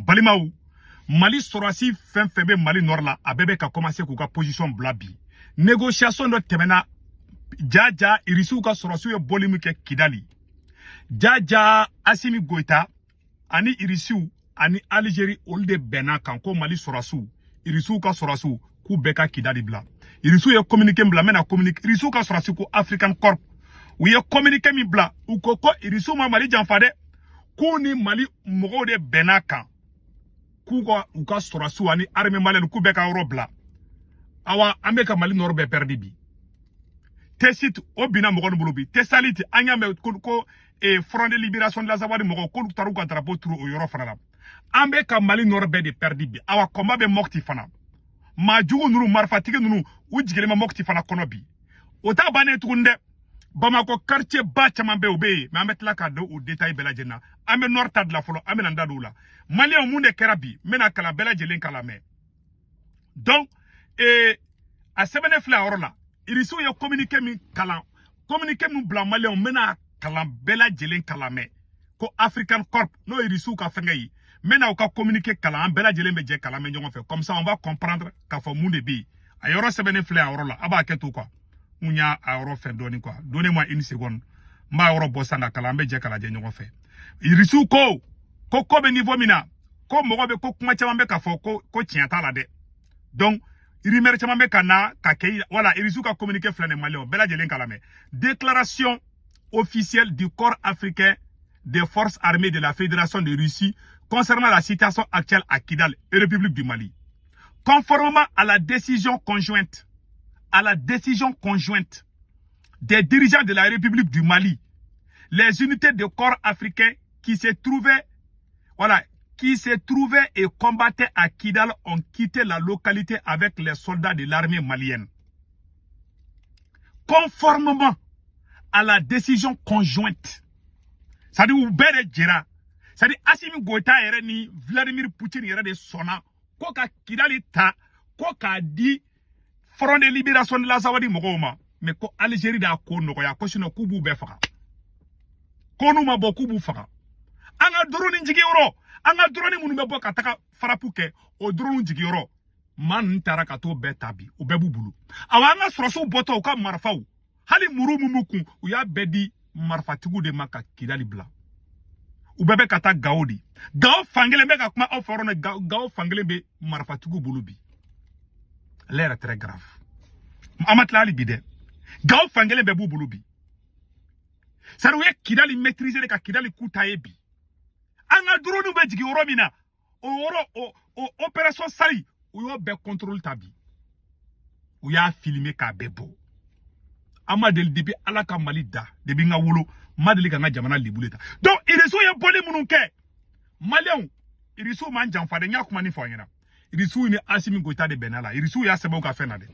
balimaw Mali sorasi fen febe Mali nord la a bebe ka commencer ko ka position blabi négociation do temena jaja irisu ka sorasi ye bolimu ke Kidali jaja Assimi Goïta ani irisu ani Algérie ol de bena kan ko Mali sorasu irisu ka sorasu ku beka Kidali bla irisu ye communiquer bla mena communiquer irisu ka sorasu ko African Corp ou ye communiquer mi bla ou ko irisu ma Mali janfade ku ni Mali mogo de bena kan ku ko u ka sorasu ani armée malienne ku beka euro bla awa ameka Mali nord be perdi bi tesit obina mogo no bulubi tesaliti anya me ko et Front de Libération de la Zawadi mogo ko taru ka drapeau turu o yoro fana ameka Mali nord be de perdi bi awa combat be mokti fana ma jugu nuru marfatike nunu u jigele ma mokti fana kono bi o ta bane tukunde Bamako quartier ba chaman be obe mais amet la ka do o détail bela jenna ame nord tad la folo ame nanda do la Mali o munde kerabi mena kala bela jelen kala me donc a sebene fla orola irisu yo communiquer mi kala communiquer mi blanc Mali o mena kala bela jelen kala me ko African Corp no irisu ka fengai mena o ka communiquer kala an bela jelen be je kala me nyon fait comme ça on va comprendre ka fo munde bi ayoro sebene fla orola aba ketu quoi Mounya a euro fait donner quoi. Donnez-moi une seconde. Ma euro bossanga kalambe je kala je nyon fait. Irisu ko be niveau mina. Ko mogo be ko kuma chama be ka fo ko tianta la de. Donc irimer chama be kana ka kei voilà irisu ka communiquer flane Mali bela jelen kala me. Déclaration officielle du corps africain des forces armées de la Fédération de Russie concernant la situation actuelle à Kidal et République du Mali. Conformément à la décision conjointe des dirigeants de la République du Mali, les unités de corps africains qui se trouvaient et combattaient à Kidal ont quitté la localité avec les soldats de l'armée malienne. Conformément à la décision conjointe, c'est-à-dire c'est-à-dire Assimi Goïta ni Vladimir Poutine de sona, quoi Kidal ta, quoi dit Front de Libération de la Zawadi Mogoma. Mais ko Algérie da ko no ya ko sino kubu be faka. Ko nu ma boku bu faka. Anga drone njigi euro. Anga drone munu be boka taka farapuke o drone njigi euro. Man taraka to be tabi o be bubulu. Awanga soroso boto ka marfaw. Hali muru mumuku u ya bedi marfatigu de maka Kidali bla. U bebe kata gaodi. Gao fangele be ka kuma oforone gao fangele be marfatigu bulubi. L'air est très grave. Amatla ali bide. Gao fangele bebu bulubi. Ça doit Kidali maîtriser le Kidali kutaebi. Anga drone be jigi oromina. O opération sali. Ou yo be contrôle tabi. Ou ya filmer ka bebo. Ama del debi ala ka malida. Debi nga wolo. Madeli ka nga jamana libuleta. Donc iriso ya boli mununke. Malion. Iriso man janfade nya kuma ni fanyena. Irisu ni Assimi Goïta de Benala. Irisu ya sebo ka fenade.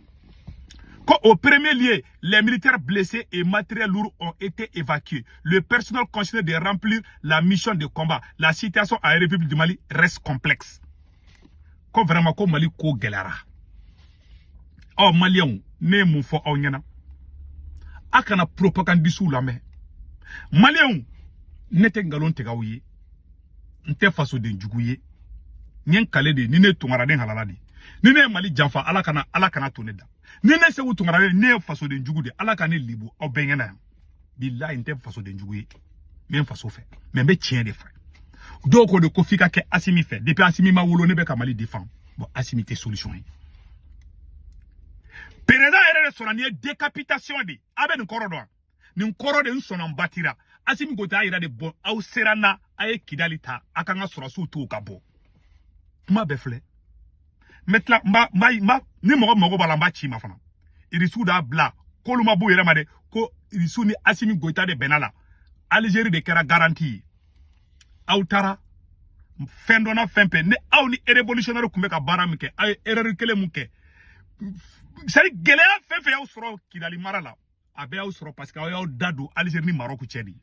Au premier lieu, les militaires blessés et matériels lourds ont été évacués. Le personnel continue de remplir la mission de combat. La situation à la République du Mali reste complexe. Comme vraiment, comme Mali ko gelara. Oh, Malion, ne mou fo au nyana. Akana propagande sous la main. Malion, nete ngalon te gaouye. Nte faso de njugouye. Nyen kale de, nine tungara den halala de. Nine Mali janfa, ala kana toneda. Nine se ou tungara de, ne faso de njugu de, ala kane libu, au bengena. Bila inte faso de njugouye. Men faso fe. Men be tien de fe. Donc, de kofika ke Assimi fait. Depuis Assimi ma wolo ne be ka Mali défend. Bon, Assimi te solution. Pereda ere de sonanie décapitation de. Abe nkoro doa. Nkoro de nsonan batira. Assimi Goïta ira de bon. Au serana, aye Kidali ta. Akanga sorasu tu kabo. Ma befle. Metla, ni mogo balamba chi ma fana. Irisu da bla. Koluma bu yere made. Ko irisu ni Assimi Goïta de Benala. Algérie de kera garantie. Autara fendona fempe ne aw ni révolutionnaire kumbe ka baramke ay erreur kele muke sari gelea fefe yaw soro Kidali marala abe yaw soro parce que yaw dadu Algérie ni Maroc tiedi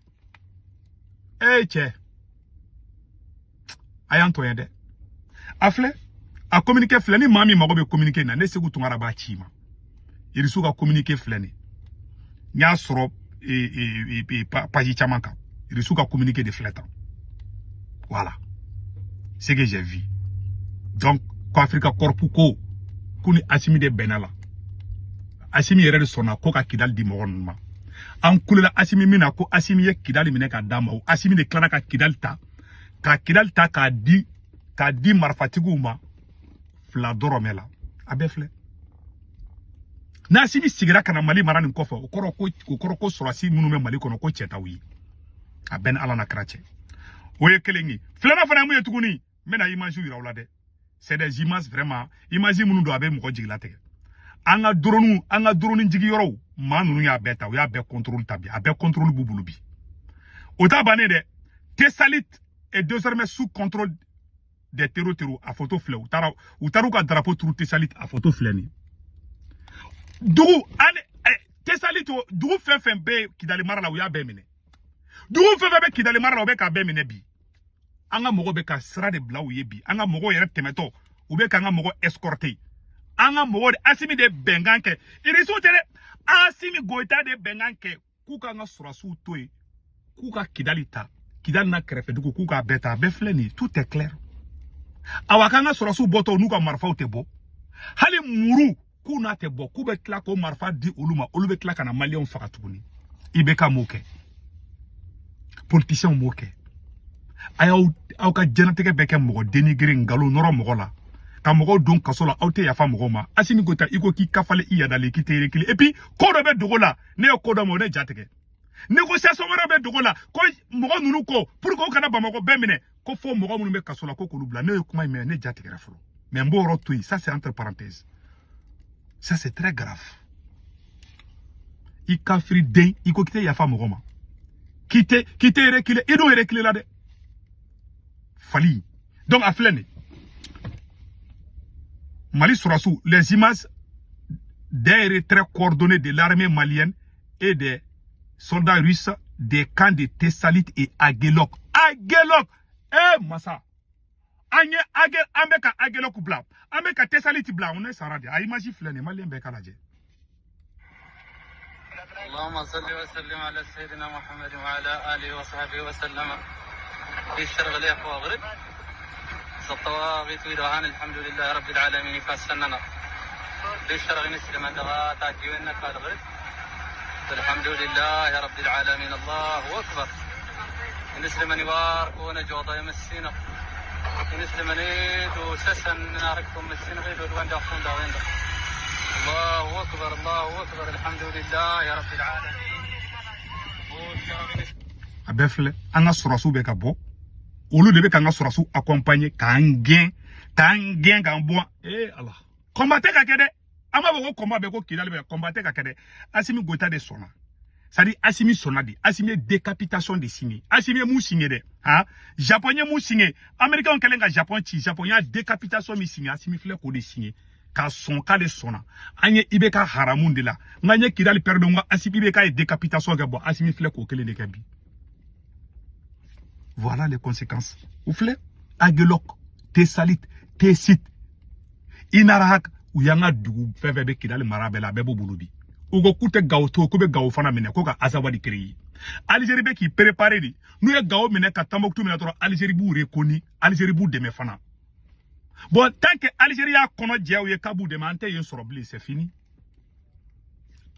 che ayanto yende afle a communiquer flani mami mago be communiquer na ne segu tungara ba chima irisu ka communiquer flani nya soro paji chamanka irisu ka communiquer de fleta. Voilà. ce que j'ai vu. Donc, ko Afrika Corpu ko, kuni Assimi de Benala. Assimi yere de sona ko ka Kidal di mogon ma. An kulela Assimi mina ko Assimi ye Kidal mine ka dama ou Assimi de clara ka Kidal ta ka di marfatigu ma fla doromela abefle na Assimi sigira kana Mali marani kofa o koro ko sorasi munu me Mali kono ko cheta wi aben ala na krache oye kelengi flana fana mu yetuguni mena image yu rawla de c'est des images vraiment image munu do abe mo ko jigila tege anga drone jigi yoro ma nunu ya beta o ya be contrôle tabi abe contrôle bubulubi ota bané de Tessalit est désormais sous contrôle des terreaux à photo fleur ou taru ka drapeau trou Tessalit à photo fleni dugu ane Tessalit dugu fefen be Kidali mara la ou ya be mine dugu fefen be Kidali mara la ou be ka be mine bi anga mogo be ka sra de bla ou ye bi anga mogo yere temeto ou be ka anga mogo escorter anga mogo de Assimi de benganke iriso tere Assimi Goïta de benganke kuka nga surasu toy kuka Kidali ta Kidali na krefe dugu kuka beta befleni tout est clair awakanga surasu boto nuka marfa ou te bo hali muru kuna te bo kube tla ko marfa di uluma ulube tla kana malion fakatuguni ibeka moke politicien moke ayaw ka jenateke beke mogo denigre ngalo noro mogo la ka mogo don kasola awte yafa mogo ma Assimi Goïta iko ki kafale iya dale ki tere kili et puis kodo be dogola ne kodo mo ne jateke négociation wara be dogola ko mogo nunu ko pour ko kana bamako bemine ko fo mogo munu be kasola ko kulubla ne kuma me ne jateke rafolo mais mboro tuy ça c'est entre parenthèses ça c'est très grave i kafri den iko kite yafa mogo ma kite rekile ido rekile la de fali donc a flene Mali Sourassou, les images des retraits coordonnés de l'armée malienne et des soldats russes des camps de Tessalit et Aguelok. Aguelok! Massa! Ameka Aguelok bla. Ameka Tessalit bla. On est sarade. A imagi flene, malien beka laje. اللهم صل وسلم على سيدنا محمد وعلى آله وصحبه وسلم في الشرق الإخوة وغرب الطواغيت ويدوهان الحمد لله رب العالمين فاسننا في الشرق نسلم أدغا تاكيونا كالغرب الحمد لله رب العالمين الله أكبر نسلم نبارك ونجوضا يمسينا نسلم نيد وسسن ناركم مسينا غيد ودوان داخلون داوين الله أكبر الله أكبر الحمد لله يا رب العالمين Abefle, anga Sourassou beka bo olu de be kanga Sourassou accompagner kangen gambo Allah combattre ka kede ama boko combat be ko Kidali be combattre ka kede Assimi Goïta de sona ça dit Assimi sona di Assimi décapitation de signé Assimi mu signé de hein japonais mu signé américain kelenga japonais décapitation mi signé Assimi fle ko de signé ka son ka de sona anye ibeka haramun de la nganye Kidali perdre nga Assimi ibeka décapitation ga bo Assimi fle ko kele de kabi. Voilà les conséquences. Vous voulez Aguelok, Tessalit, Tessit, Inarahak, ou yanga dugu feve Kidali marabela bebo bulubi. Ugo kute gauto kube gaufana mine koka azawadi krei. Algérie be qui préparé di. Nous ye gao mine ka Tambouctou mine toro Algérie bu rekoni, Algérie bu deme fana. Bon tant que Algérie a kono djia ou ye kabou demante yon sorobli c'est fini.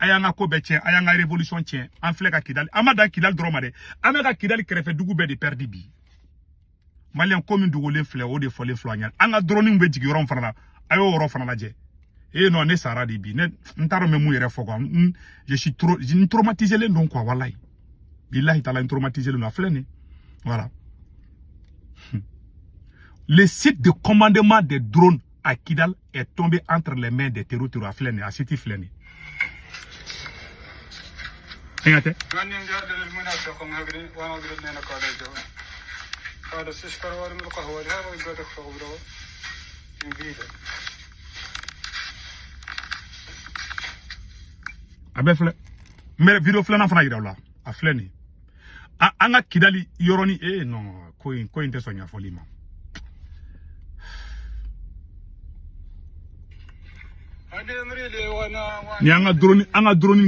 Ayanga ko betien ayanga révolution tien en fleka Kidali amada Kidali dromade amega Kidali krefe dugu be de perdi bi malien commune dugu le flé o de folle floignal anga drone be jigi ron fana ayo ron fana la je et non ne sara di bi ne ntaro me mu yere fogo je suis traumatisé le donc quoi wallahi billahi taala traumatisé le na flene voilà le site de commandement des drones à Kidal est tombé entre les mains des terroristes à flene à city flene. Fíjate. Abefle. Mais vidéo flana fana ira la. A fleni. Anga Kidali yoroni non ko inte sonya folima. Ni anga drone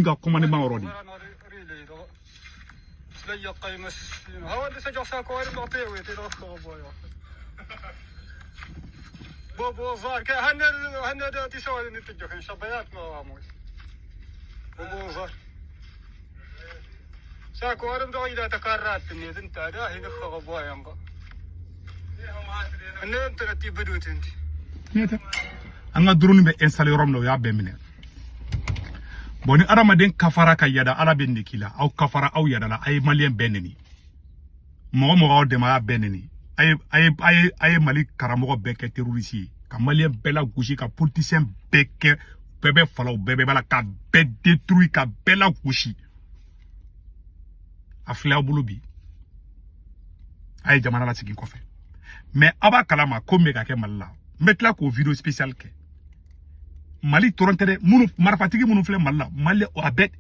nga commandement orodi. لا يقيم هو اللي سجع ساكو غير نعطيه ويتي بابو زار هنا تسوي نتجه في شبيات ما موس بابو زار ساكو أرم دو إذا تكررت إني أنت هذا هنا خبوا ينبا أنا أنت رتي بدوت أنت anga drone be installer rom no ya bemine boni aramaden kafara ka yada ala ben nikila au kafara au yada la ay malien beneni mo de ma beneni ay mali karamo be ke terroriste ka malien bela gushi ka politicien be ke bebe falo bebe bala ka be détruit ka bela gushi afla bulubi ay jamana la sigin ko fe mais aba kalama ko me ka ke malla metla ko vidéo spécial ke Mali torontere munu marfatigi munu fle malla Mali o abet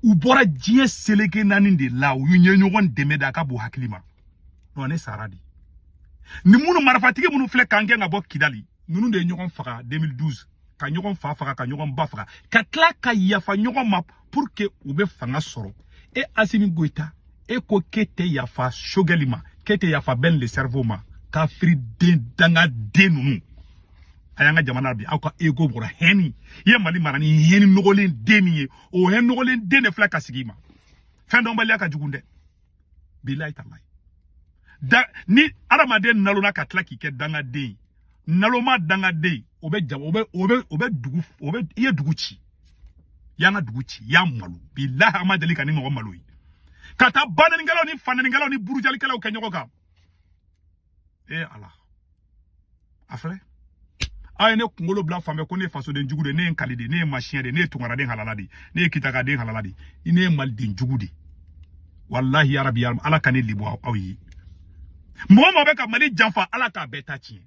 u bora jie seleke nani de la u nye nyogon deme da ka bu haklima no ne saradi ni munu marfatigi munu fle kange nga bo Kidali nunu de nyogon faka 2012 ka nyogon faka ka nyogon ba faka ka tla ka yafa nyogon map pour que u be fanga soro e Assimi Goïta e ko kete yafa shogelima kete yafa ben le cerveau ma ka fri de danga de nunu ayanga jamana bi aka ego bora heni ye Mali marani heni nogolen demi o hen nogolen dene flaka sigima fendo mbali aka jugunde billahi taala da ni aramade nalona ka tlaki ke danga de naloma danga de obe dugu obe ye duguchi yanga duguchi ya malu billahi amadeli kanimo ko malu kata banani ngalo ni fanani ngalo ni burujali kala o kenyoko ka Allah afle ay ne kungolo bla fame ko ne faso den jugude ne kalide ne machine de ne tungara den halaladi ne kitaka den halaladi ine mal den jugude wallahi ya rabbi ya ala kan libo awi mo be ka Mali janfa ala ka betachi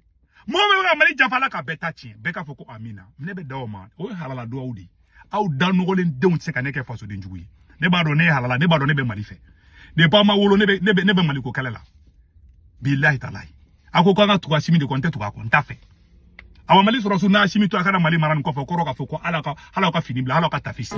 mo be ka Mali janfa ala ka betachi be ka foko amina ne be dawo ma o halala do awdi aw dan no golen deun se ka ne ke faso den jugude ne ba do ne halala ne ba do ne be Mali fe de pa ma wolo ne be Mali ko kalela billahi taala ako ko nga tuwa simi de konte tuwa ko ntafe awa Mali soro suna simi to akana Mali maran ko fo ko ro ka fo ko ala ka fini bla ala ka tafisi